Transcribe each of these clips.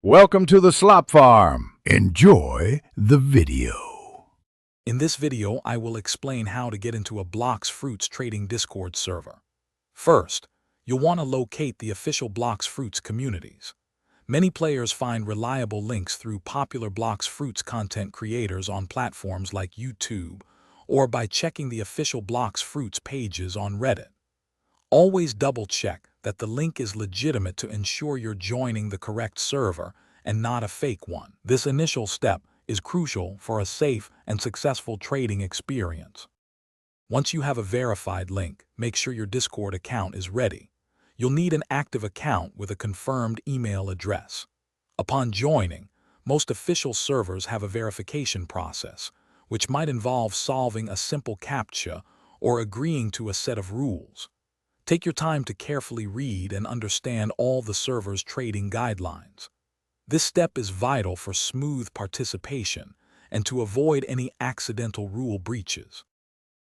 Welcome to the Slop Farm. Enjoy the video. In this video, I will explain how to get into a Blox Fruits trading Discord server. First, you'll want to locate the official Blox Fruits communities. Many players find reliable links through popular Blox Fruits content creators on platforms like YouTube or by checking the official Blox Fruits pages on Reddit. Always double-check that the link is legitimate to ensure you're joining the correct server and not a fake one. This initial step is crucial for a safe and successful trading experience. Once you have a verified link, make sure your Discord account is ready. You'll need an active account with a confirmed email address. Upon joining, most official servers have a verification process, which might involve solving a simple CAPTCHA or agreeing to a set of rules. Take your time to carefully read and understand all the server's trading guidelines. This step is vital for smooth participation and to avoid any accidental rule breaches.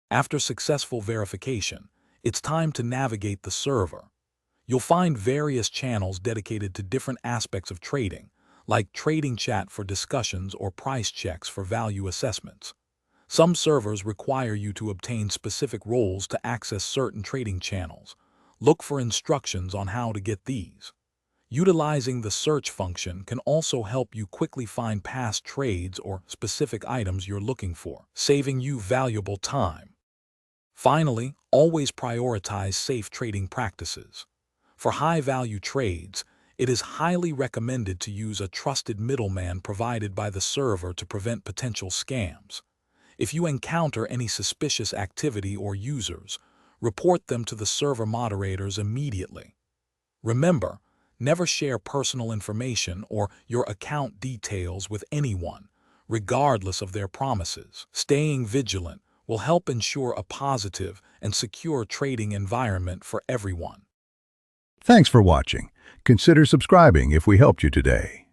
After successful verification, it's time to navigate the server. You'll find various channels dedicated to different aspects of trading, like trading chat for discussions or price checks for value assessments. Some servers require you to obtain specific roles to access certain trading channels. Look for instructions on how to get these. Utilizing the search function can also help you quickly find past trades or specific items you're looking for, saving you valuable time. Finally, always prioritize safe trading practices. For high-value trades, it is highly recommended to use a trusted middleman provided by the server to prevent potential scams. If you encounter any suspicious activity or users, report them to the server moderators immediately. Remember, never share personal information or your account details with anyone, regardless of their promises. Staying vigilant will help ensure a positive and secure trading environment for everyone. Thanks for watching. Consider subscribing if we helped you today.